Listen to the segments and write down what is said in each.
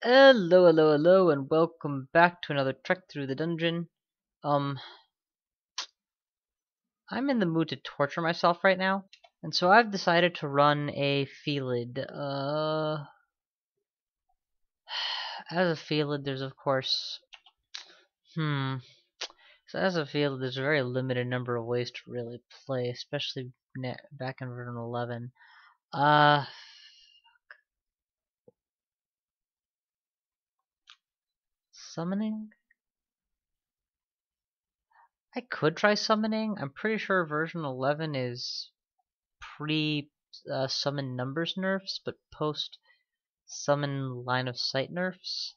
Hello, hello, hello, and welcome back to another trek through the dungeon. Um, I'm in the mood to torture myself right now, and so I've decided to run a Felid. As a Felid, there's of course, so as a Felid, there's a very limited number of ways to really play, especially back in version 11. Uh, Summoning? I could try summoning. I'm pretty sure version 11 is pre summon numbers nerfs, but post summon line of sight nerfs.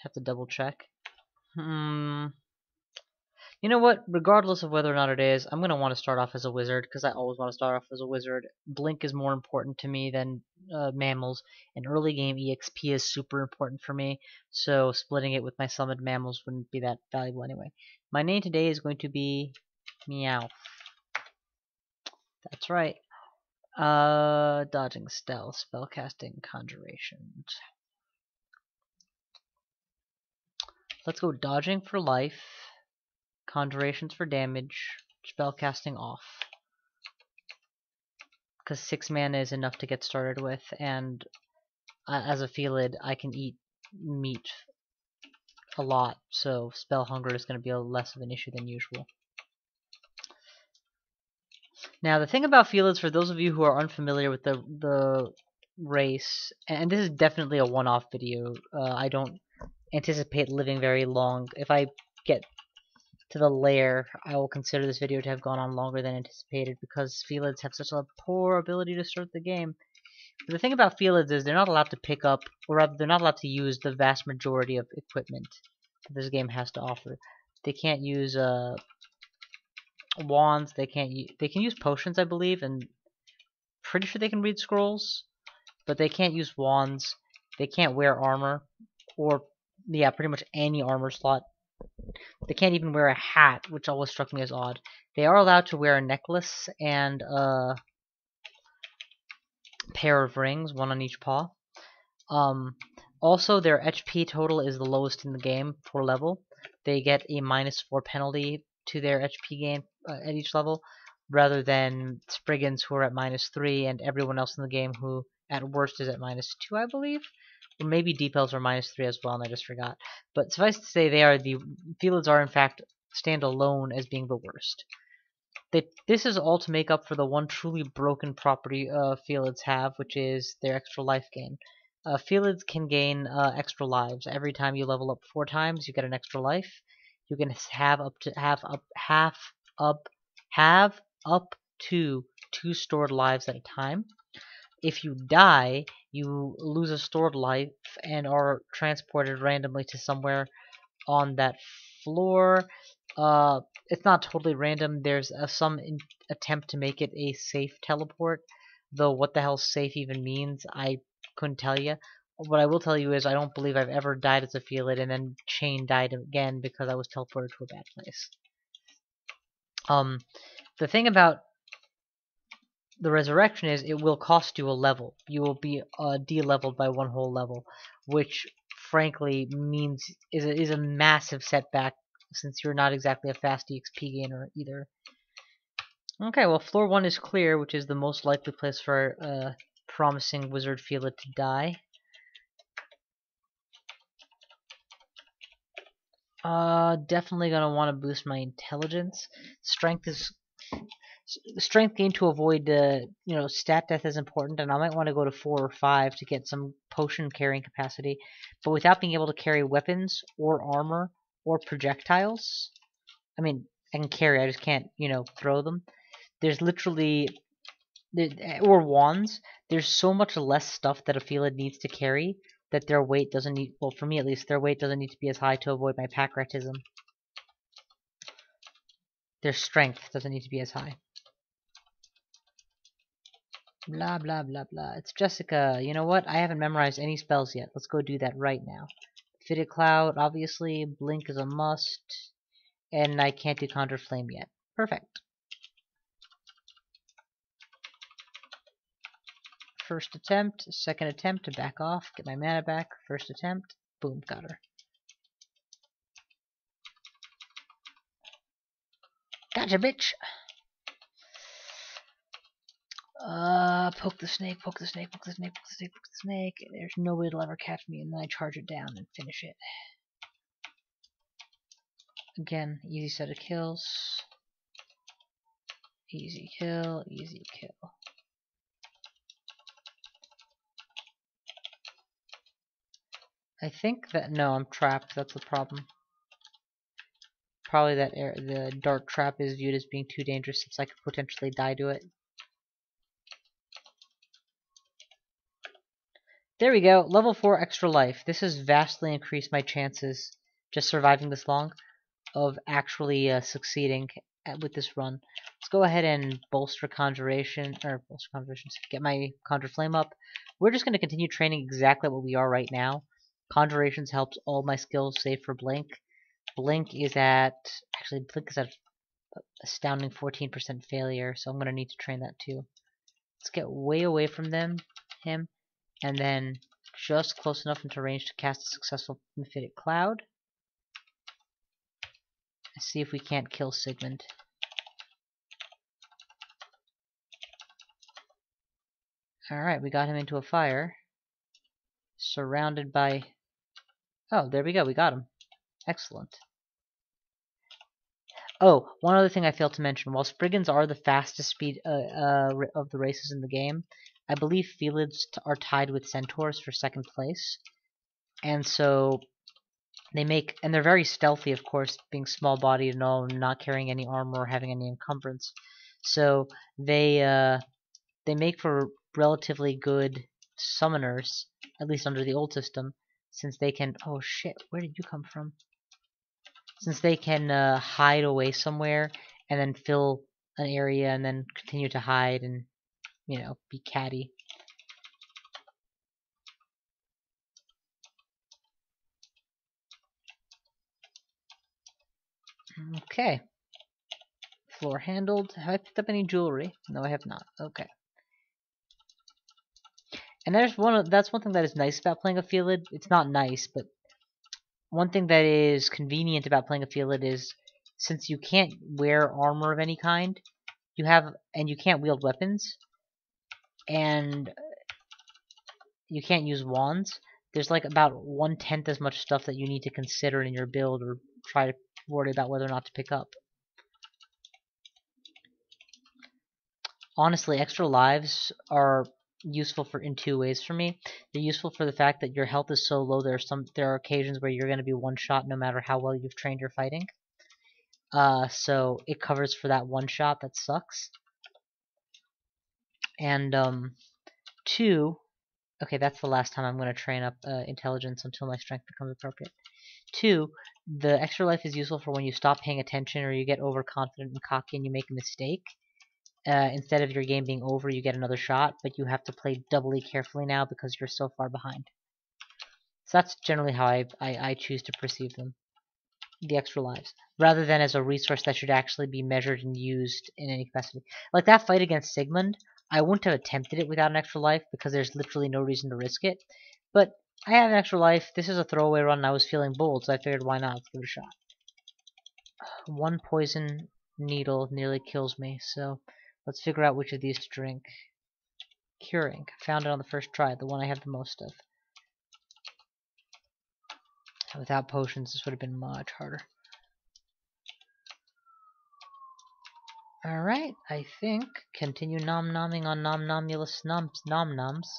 Have to double check. Hmm. You know what? Regardless of whether or not it is, I'm gonna want to start off as a wizard because I always want to start off as a wizard. Blink is more important to me than mammals, and early game EXP is super important for me. So splitting it with my summoned mammals wouldn't be that valuable anyway. My name today is going to be Meowth. That's right. Dodging, stealth, spellcasting, conjuration. Let's go dodging for life, conjurations for damage, spellcasting off. Because 6 mana is enough to get started with, and as a Felid, I can eat meat a lot, so spell hunger is going to be less of an issue than usual. Now, the thing about Felids, for those of you who are unfamiliar with the race, and this is definitely a one-off video, I don't anticipate living very long. If I get to the lair, I will consider this video to have gone on longer than anticipated because Felids have such a poor ability to start the game. But the thing about Felids is they're not allowed to pick up, or rather they're not allowed to use the vast majority of equipment that this game has to offer. They can't use wands, they can use potions, I believe, and pretty sure they can read scrolls, but they can't use wands, they can't wear armor, or yeah, pretty much any armor slot. They can't even wear a hat, which always struck me as odd. They are allowed to wear a necklace and a pair of rings, one on each paw. Also, their HP total is the lowest in the game for level. They get a -4 penalty to their HP gain at each level, rather than Spriggans who are at -3 and everyone else in the game who at worst is at -2, I believe. Or maybe Deep Elves are -3 as well, and I just forgot. But suffice to say, Felids are in fact stand alone as being the worst. This is all to make up for the one truly broken property Felids have, which is their extra life gain. Felids can gain extra lives every time you level up 4 times. You get an extra life. You can have up to 2 stored lives at a time. If you die, you lose a stored life and are transported randomly to somewhere on that floor. It's not totally random. There's some attempt to make it a safe teleport, though what the hell safe even means, I couldn't tell you. What I will tell you is I don't believe I've ever died as a Felid and then chain died again because I was teleported to a bad place. The thing about the resurrection is it will cost you a level. You will be de-leveled by 1 whole level, which frankly means is a massive setback since you're not exactly a fast EXP gainer either. Okay, well floor 1 is clear, which is the most likely place for a promising wizard Felid to die. Definitely gonna want to boost my intelligence. Strength gain to avoid stat death is important, and I might want to go to 4 or 5 to get some potion carrying capacity. But without being able to carry weapons or armor or projectiles, I mean, I can carry, I just can't, throw them. There's literally, or wands, there's so much less stuff that a Felid needs to carry that their weight doesn't need, well, for me at least, their weight doesn't need to be as high to avoid my pack ratism. Their strength doesn't need to be as high. Blah, blah, blah, blah. It's Jessica. You know what? I haven't memorized any spells yet. Let's go do that right now. Fitted Cloud, obviously. Blink is a must. And I can't do Conjure Flame yet. Perfect. First attempt, second attempt to back off, get my mana back, first attempt, boom, got her. Gotcha, bitch! Poke the snake, poke the snake, poke the snake, poke the snake, poke the snake. There's no way it'll ever catch me, and then I charge it down and finish it. Again, easy set of kills. Easy kill, easy kill. I think that, no, I'm trapped, that's the problem. Probably that the dart trap is viewed as being too dangerous since I could potentially die to it. There we go, level 4 extra life. This has vastly increased my chances, just surviving this long, of actually succeeding with this run. Let's go ahead and bolster conjuration, get my conjure flame up. We're just going to continue training exactly what we are right now. Conjurations helps all my skills save for blink. Blink is at astounding 14% failure, so I'm going to need to train that too. Let's get way away from him, and then just close enough into range to cast a successful Mephitic Cloud. Let's see if we can't kill Sigmund. Alright, we got him into a fire. Surrounded by... Oh, there we go, we got him. Excellent. Oh, one other thing I failed to mention. While Spriggans are the fastest speed of the races in the game, I believe Felids are tied with Centaurs for second place. And so they make, and they're very stealthy, of course, being small-bodied and all, not carrying any armor or having any encumbrance. So they make for relatively good summoners, at least under the old system, since they can. Oh shit! Where did you come from? Since they can hide away somewhere and then fill an area and then continue to hide and, you know, be catty. Okay. Floor handled. Have I picked up any jewelry? No, I have not. Okay. And that's one thing that is nice about playing a Felid. It's not nice, but one thing that is convenient about playing a Felid is since you can't wear armor of any kind, you can't wield weapons, and you can't use wands. There's like about 1/10 as much stuff that you need to consider in your build or try to worry about whether or not to pick up. Honestly, extra lives are useful in two ways for me. They're useful for the fact that your health is so low. There are occasions where you're going to be one shot no matter how well you've trained your fighting. So it covers for that one shot that sucks. And two, okay, that's the last time I'm going to train up intelligence until my strength becomes appropriate. Two, the extra life is useful for when you stop paying attention or you get overconfident and cocky and you make a mistake. Instead of your game being over, you get another shot, but you have to play doubly carefully now because you're so far behind. So that's generally how I choose to perceive them, the extra lives, rather than as a resource that should actually be measured and used in any capacity. Like that fight against Sigmund, I wouldn't have attempted it without an extra life because there's literally no reason to risk it. But I have an extra life. This is a throwaway run and I was feeling bold, so I figured why not? Let's give it a shot. One poison needle nearly kills me, so let's figure out which of these to drink. Curing. Found it on the first try, the one I have the most of. Without potions, this would have been much harder. Alright, I think continue nom-nomming on nom-nomulous nom-noms.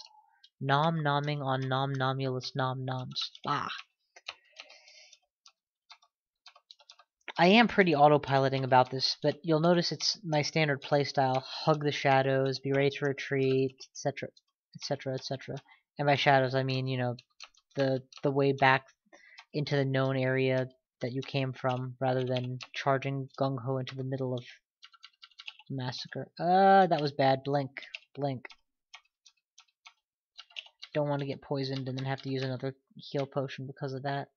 Nom-nomming on nom-nomulous nom-noms. Ah! I am pretty autopiloting about this, but you'll notice it's my standard playstyle. Hug the shadows, be ready to retreat, etc., etc., etc. And by shadows, I mean, you know, the way back into the known area that you came from, rather than charging gung-ho into the middle of the massacre. That was bad. Blink. Blink. Don't want to get poisoned and then have to use another heal potion because of that.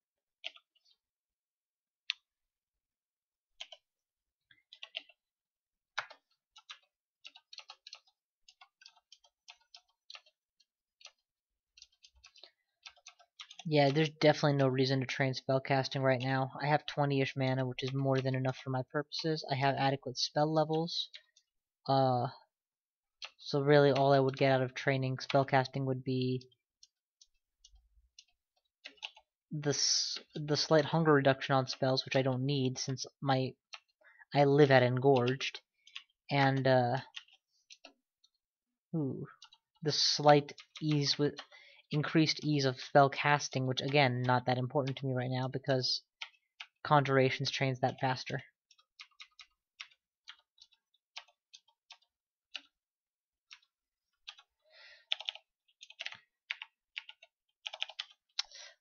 Yeah, there's definitely no reason to train spellcasting right now. I have 20-ish mana, which is more than enough for my purposes. I have adequate spell levels. So really all I would get out of training spellcasting would be the slight hunger reduction on spells, which I don't need since I live at Engorged, and the slight ease with increased ease of spell casting, which again not that important to me right now because Conjurations trains that faster.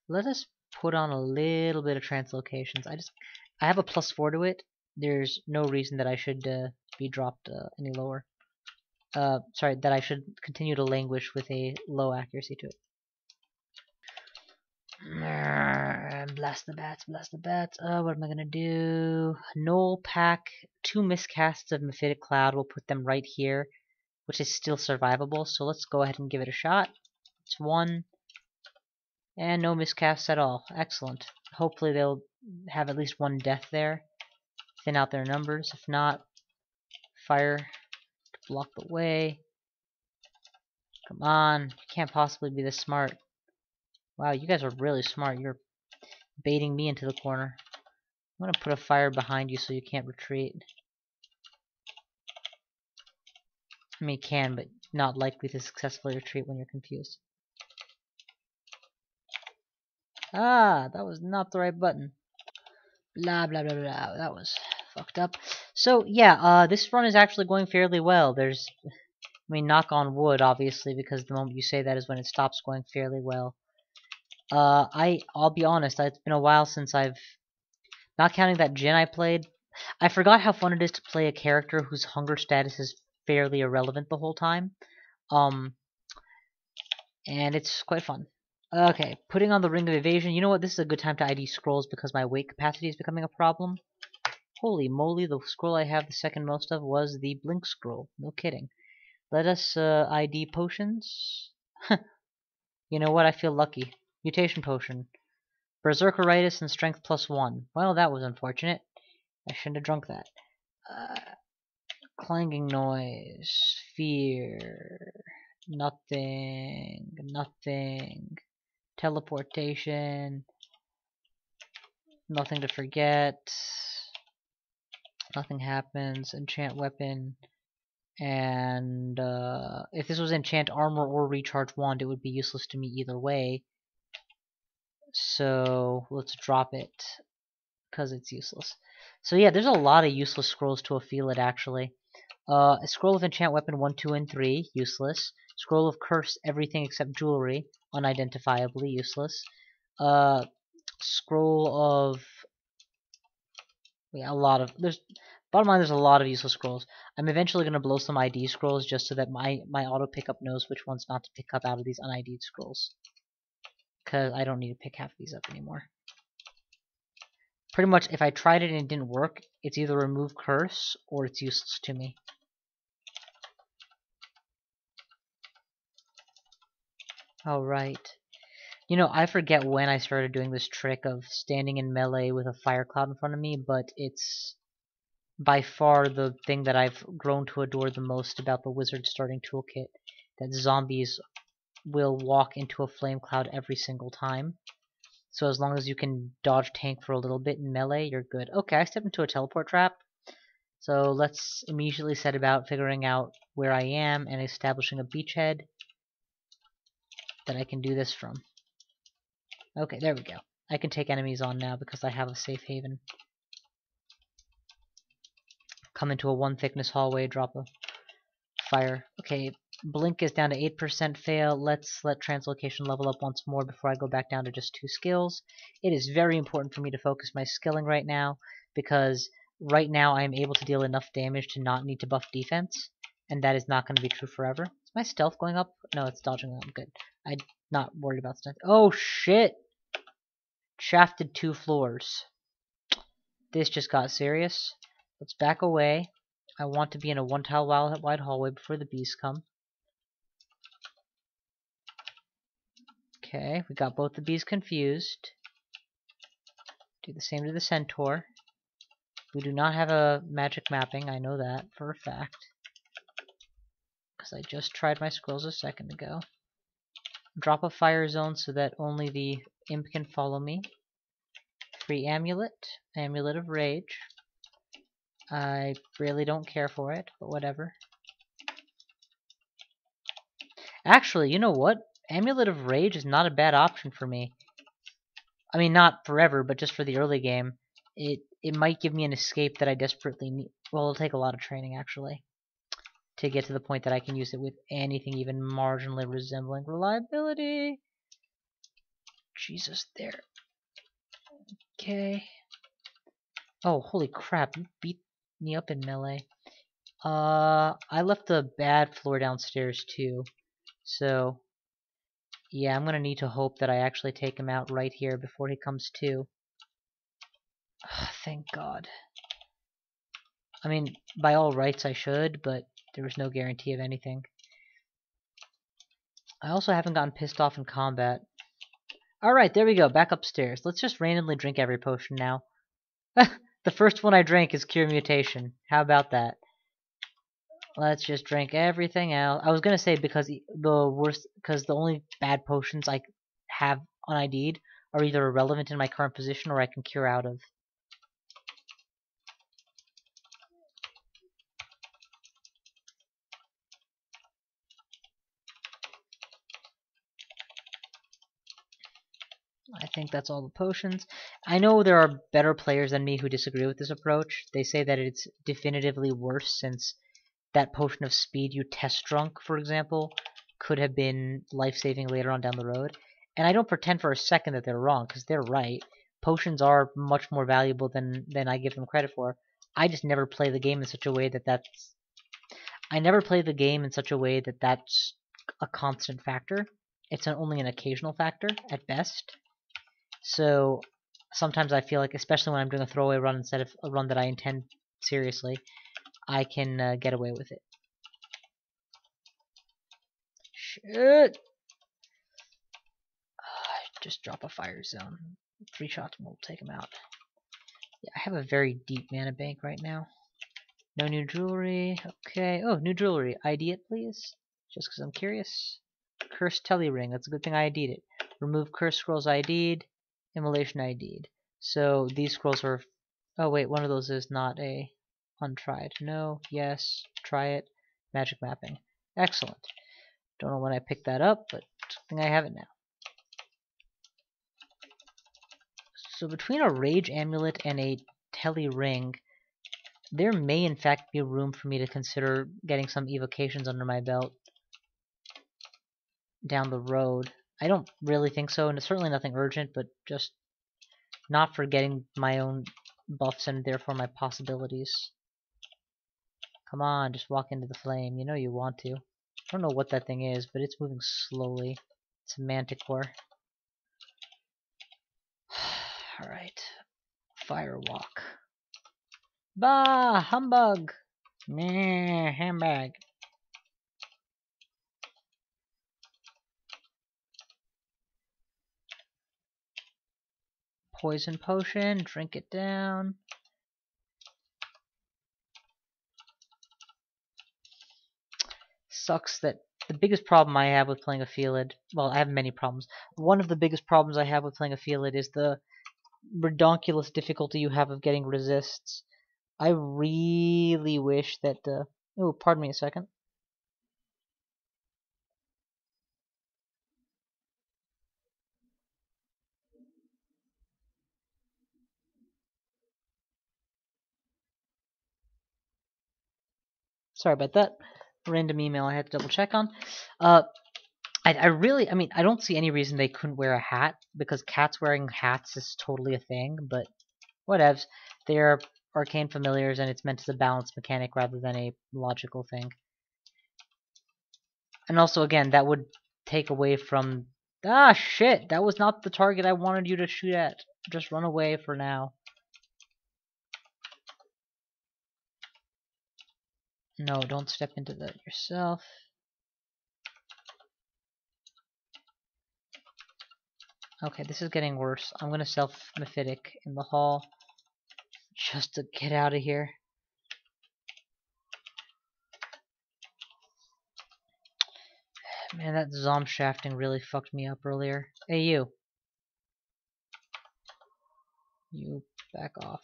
Let us put on a little bit of translocations. I have a +4 to it. There's no reason that I should be dropped any lower. Sorry, that I should continue to languish with a low accuracy to it. Blast the bats, blast the bats. What am I gonna do? Null pack 2 miscasts of Mephitic Cloud. We'll put them right here, which is still survivable. So let's go ahead and give it a shot. It's 1. And no miscasts at all. Excellent. Hopefully they'll have at least 1 death there. Thin out their numbers. If not, fire to block the way. Come on. You can't possibly be this smart. Wow, you guys are really smart. You're baiting me into the corner. I'm gonna put a fire behind you so you can't retreat. I mean, you can, but not likely to successfully retreat when you're confused. Ah, that was not the right button. Blah, blah, blah, blah. That was fucked up. So, yeah, this run is actually going fairly well. I mean, knock on wood, obviously, because the moment you say that is when it stops going fairly well. I'll be honest, it's been a while since not counting that Jin I played, I forgot how fun it is to play a character whose hunger status is fairly irrelevant the whole time. And it's quite fun. Okay, putting on the Ring of Evasion. You know what? This is a good time to ID scrolls because my weight capacity is becoming a problem. Holy moly, the scroll I have the second most of was the Blink scroll. No kidding. Let us ID potions. You know what? I feel lucky. Mutation potion. Berserkeritis and strength +1. Well, that was unfortunate. I shouldn't have drunk that. Clanging noise. Fear. Nothing. Nothing. Teleportation. Nothing to forget. Nothing happens. Enchant weapon. And if this was enchant armor or recharge wand, it would be useless to me either way. So let's drop it because it's useless. So yeah, there's a lot of useless scrolls to a Felid actually. A scroll of enchant weapon 1, 2, and 3, useless. Scroll of curse everything except jewelry, unidentifiably useless. Scroll of bottom line, there's a lot of useless scrolls. I'm eventually gonna blow some ID scrolls just so that my auto pickup knows which ones not to pick up out of these un-ID'd scrolls. Because I don't need to pick half of these up anymore. Pretty much, if I tried it and it didn't work, it's either remove curse or it's useless to me. Alright. You know, I forget when I started doing this trick of standing in melee with a fire cloud in front of me, but it's by far the thing that I've grown to adore the most about the wizard starting toolkit. That zombies will walk into a flame cloud every single time. So as long as you can dodge tank for a little bit in melee, you're good. Okay, I stepped into a teleport trap. So let's immediately set about figuring out where I am and establishing a beachhead that I can do this from. Okay, there we go. I can take enemies on now because I have a safe haven. Come into a 1 thickness hallway, drop a fire. Okay, blink is down to 8% fail. Let's let translocation level up once more before I go back down to just 2 skills. It is very important for me to focus my skilling right now because right now I am able to deal enough damage to not need to buff defense, and that is not going to be true forever. Is my stealth going up? No, it's dodging up. Good. I'm not worried about stealth. Oh shit! Shafted 2 floors. This just got serious. Let's back away. I want to be in a 1 tile wide hallway before the bees come. Okay, we got both the bees confused. Do the same to the centaur. We do not have a magic mapping, I know that for a fact. Because I just tried my scrolls a second ago. Drop a fire zone so that only the imp can follow me. Free amulet. Amulet of rage. I really don't care for it, but whatever. Actually, you know what? Amulet of Rage is not a bad option for me. I mean, not forever, but just for the early game. It might give me an escape that I desperately need. Well, it'll take a lot of training, actually, to get to the point that I can use it with anything even marginally resembling reliability. Jesus, there. Okay. Oh, holy crap, you beat me up in melee. I left a bad floor downstairs, too. So, yeah, I'm gonna need to hope that I actually take him out right here before he comes to. Thank God. I mean, by all rights I should, but there was no guarantee of anything. I also haven't gotten pissed off in combat. Alright, there we go, back upstairs. Let's just randomly drink every potion now. The first one I drank is Cure Mutation. How about that? Let's just drink everything else. I was gonna say because the only bad potions I have un-ID'd are either irrelevant in my current position or I can cure out of. I think that's all the potions. I know there are better players than me who disagree with this approach. They say that it's definitively worse since that potion of speed you test drunk, for example, could have been life-saving later on down the road. And I don't pretend for a second that they're wrong, because they're right. Potions are much more valuable than I give them credit for. I just never play the game in such a way that that's... I never play the game in such a way that that's a constant factor. It's only an occasional factor, at best. So sometimes I feel like, especially when I'm doing a throwaway run instead of a run that I intend seriously, I can get away with it. Shit! Just drop a fire zone. 3 shots will take him out. Yeah, I have a very deep mana bank right now. No new jewelry. Okay. Oh, new jewelry. ID it, please. Just because I'm curious. Cursed Telly Ring. That's a good thing I ID'd it. Remove Cursed Scrolls ID'd. Immolation ID'd. So these scrolls are... Oh wait, one of those is not a untried. No, yes, try it. Magic mapping. Excellent. Don't know when I picked that up, but I think I have it now. So between a Rage Amulet and a Telly Ring, there may in fact be room for me to consider getting some evocations under my belt down the road. I don't really think so, and it's certainly nothing urgent, but just not forgetting my own buffs and therefore my possibilities. Come on, just walk into the flame. You know you want to. I don't know what that thing is, but it's moving slowly. It's a manticore. Alright. Fire walk. Bah! Humbug! Meh, handbag. Poison potion, drink it down. Sucks that the biggest problem I have with playing a Felid, well, I have many problems. One of the biggest problems I have with playing a Felid is the redonkulous difficulty you have of getting resists. I really wish that, oh, pardon me a second. Sorry about that. Random email I had to double check on. I mean, I don't see any reason they couldn't wear a hat, because cats wearing hats is totally a thing, but whatevs. They're arcane familiars, and it's meant as a balance mechanic rather than a logical thing. And also, again, that would take away from... Ah, shit! That was not the target I wanted you to shoot at. Just run away for now. No, don't step into that yourself. Okay, this is getting worse. I'm gonna self-mephitic in the hall just to get out of here. Man, that Zom shafting really fucked me up earlier. Hey, you. You back off.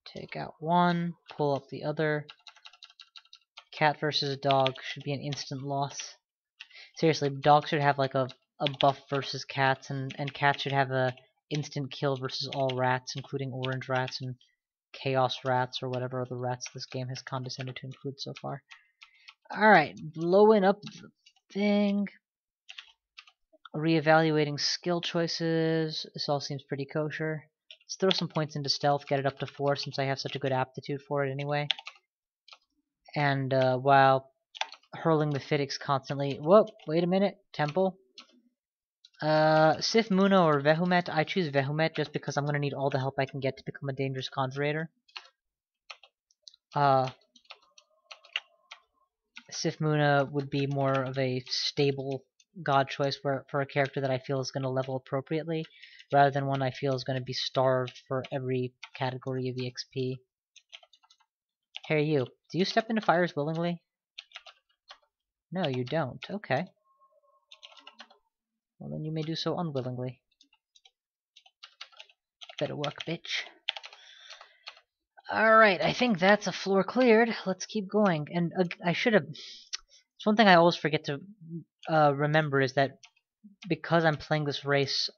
Take out one, pull up the other. Cat versus dog should be an instant loss. Seriously, dogs should have like a buff versus cats, and cats should have a instant kill versus all rats, including orange rats and chaos rats, or whatever other rats this game has condescended to include so far. Alright, blowing up the thing. Reevaluating skill choices. This all seems pretty kosher. Let's throw some points into stealth, get it up to 4 since I have such a good aptitude for it anyway. And while hurling the Fitix constantly. Whoa, wait a minute. Temple. Sif Muno or Vehumet. I choose Vehumet just because I'm going to need all the help I can get to become a dangerous conjurator. Sif Muna would be more of a stable god choice for a character that I feel is going to level appropriately, rather than one I feel is going to be starved for every category of EXP. Hey you, do you step into fires willingly? No, you don't. Okay. Well, then you may do so unwillingly. Better work, bitch. Alright, I think that's a floor cleared. Let's keep going. And I should have... It's one thing I always forget to remember is that because I'm playing this race,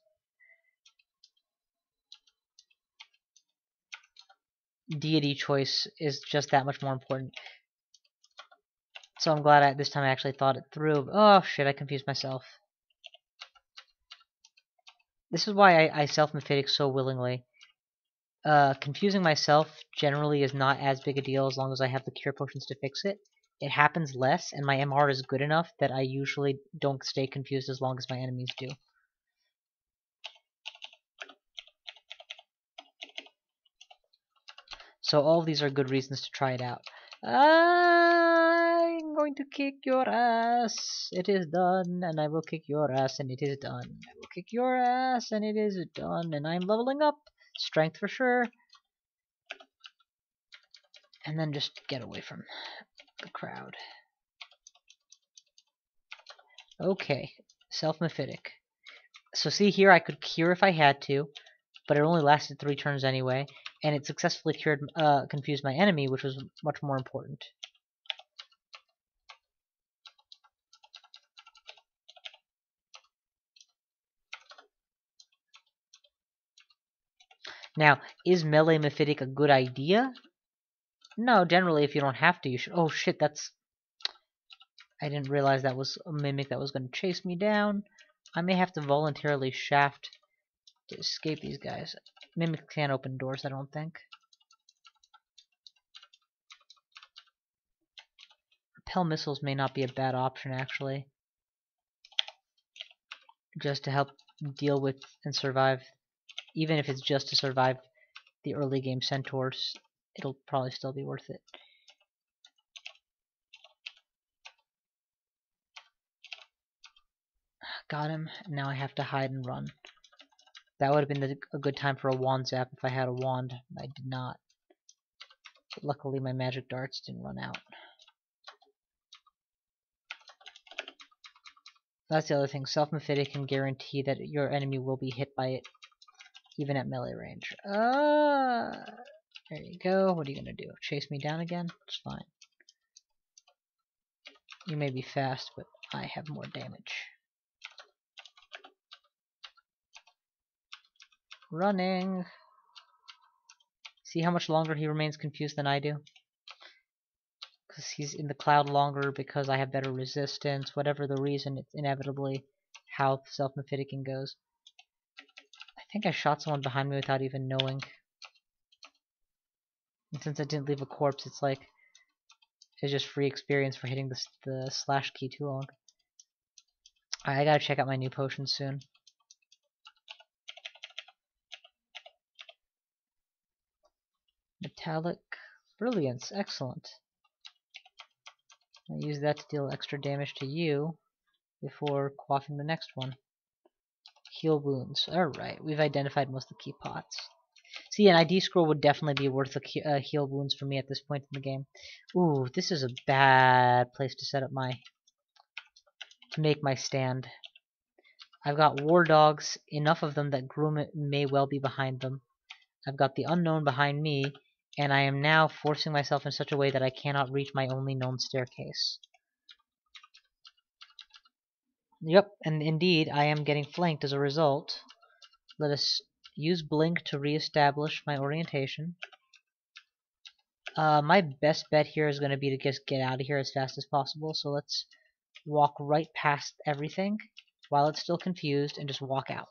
deity choice is just that much more important. So I'm glad this time I actually thought it through. Oh shit, I confused myself. This is why I self-mephitic so willingly. Confusing myself generally is not as big a deal as long as I have the cure potions to fix it. It happens less, and my MR is good enough that I usually don't stay confused as long as my enemies do. So all of these are good reasons to try it out. I'm going to kick your ass. It is done, and I will kick your ass, and it is done. I will kick your ass, and it is done, and I'm leveling up. Strength for sure. And then just get away from the crowd. Okay, self-mephitic. So see here, I could cure if I had to, but it only lasted 3 turns anyway, and it successfully confused my enemy, which was much more important. Now, is melee mephitic a good idea? No, generally if you don't have to, you should. Oh shit, that's... I didn't realize that was a mimic that was going to chase me down. I may have to voluntarily shaft to escape these guys. Mimics can't open doors, I don't think. Repel missiles may not be a bad option, actually. Just to help deal with and survive. Even if it's just to survive the early game centaurs, it'll probably still be worth it. Got him. Now I have to hide and run. That would have been a good time for a wand zap if I had a wand. I did not. But luckily my magic darts didn't run out. That's the other thing. Self-mephitic can guarantee that your enemy will be hit by it, even at melee range. There you go. What are you gonna do? Chase me down again? It's fine. You may be fast, but I have more damage. Running! See how much longer he remains confused than I do? Because he's in the cloud longer, because I have better resistance, whatever the reason, it's inevitably how self-mephiticing goes. I think I shot someone behind me without even knowing. And since I didn't leave a corpse, it's like it's just free experience for hitting the slash key too long. Alright, I gotta check out my new potions soon. Metallic Brilliance, excellent. I use that to deal extra damage to you before quaffing the next one. Heal wounds. Alright, we've identified most of the key pots. See, an ID scroll would definitely be worth a heal wounds for me at this point in the game. Ooh, this is a bad place to set up to make my stand. I've got war dogs, enough of them that Groom may well be behind them. I've got the unknown behind me, and I am now forcing myself in such a way that I cannot reach my only known staircase. Yep, and indeed, I am getting flanked as a result. Let us use Blink to reestablish my orientation. My best bet here is going to be to just get out of here as fast as possible, so let's walk right past everything while it's still confused and just walk out.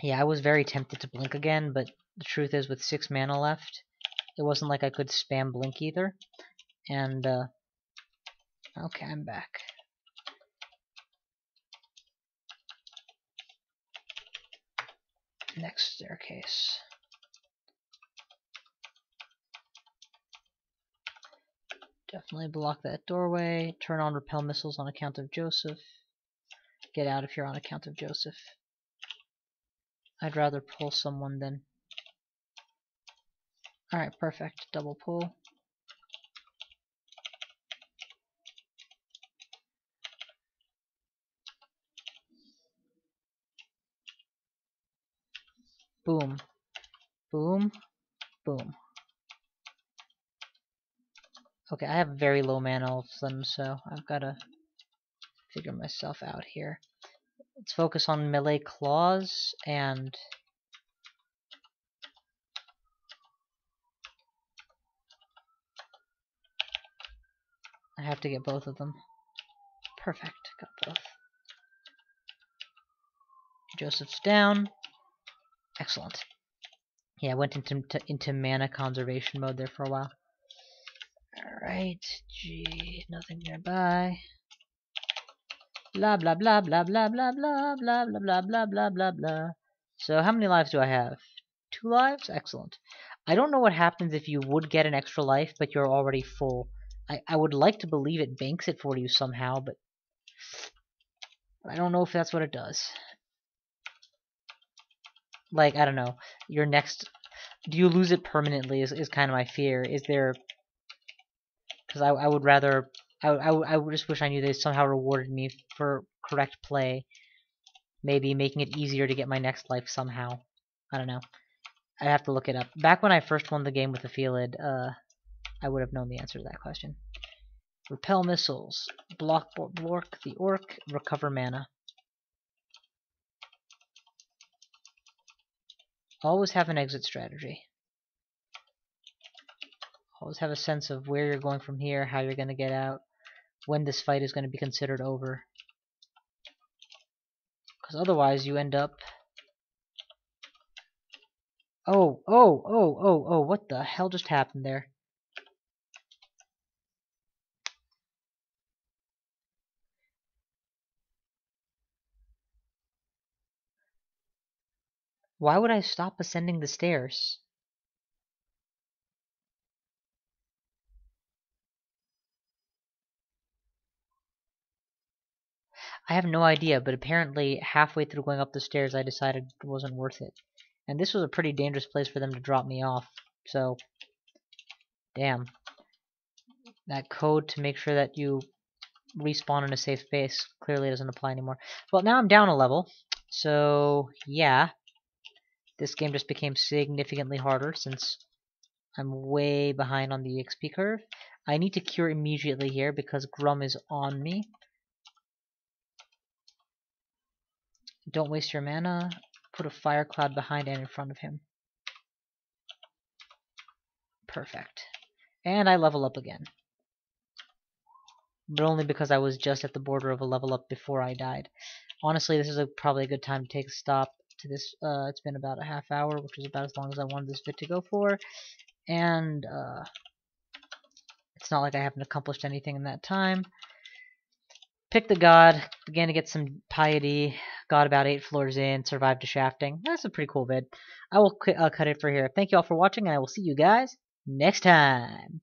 Yeah, I was very tempted to blink again, but the truth is with 6 mana left, it wasn't like I could spam blink either. And, okay, I'm back. Next staircase. Definitely block that doorway. Turn on repel missiles on account of Joseph. Get out if you're on account of Joseph. I'd rather pull someone than... Alright, perfect. Double pull. Boom. Boom. Boom. Okay, I have very low mana all of a sudden, so I've got to figure myself out here. Let's focus on melee claws and... I have to get both of them. Perfect, got both. Joseph's down. Excellent. Yeah, I went into mana conservation mode there for a while. Alright, gee, nothing nearby. Blah blah blah blah blah blah blah blah blah blah blah blah blah blah. So how many lives do I have? 2 lives? Excellent. I don't know what happens if you would get an extra life, but you're already full. I would like to believe it banks it for you somehow, but I don't know if that's what it does. Like, I don't know. Your next... Do you lose it permanently is kind of my fear. Is there... Because I would rather... I would just wish I knew they somehow rewarded me for correct play. Maybe making it easier to get my next life somehow. I don't know. I'd have to look it up. Back when I first won the game with the Felid, I would have known the answer to that question. Repel missiles. Block the orc. Recover mana. Always have an exit strategy. Always have a sense of where you're going from here, how you're going to get out, when this fight is going to be considered over. Because otherwise you end up... Oh, what the hell just happened there? Why would I stop ascending the stairs? I have no idea, but apparently halfway through going up the stairs I decided it wasn't worth it. And this was a pretty dangerous place for them to drop me off, so... Damn. That code to make sure that you respawn in a safe space clearly doesn't apply anymore. Well, now I'm down a level, so yeah. This game just became significantly harder since I'm way behind on the XP curve. I need to cure immediately here because Grum is on me. Don't waste your mana. Put a fire cloud behind and in front of him. Perfect. And I level up again. But only because I was just at the border of a level up before I died. Honestly, this is probably a good time to take a stop to this. It's been about a half hour, which is about as long as I wanted this vid to go for. And it's not like I haven't accomplished anything in that time. Picked the god, began to get some piety, got about 8 floors in, survived to shafting. That's a pretty cool vid. I will cut it for here. Thank you all for watching, and I will see you guys next time.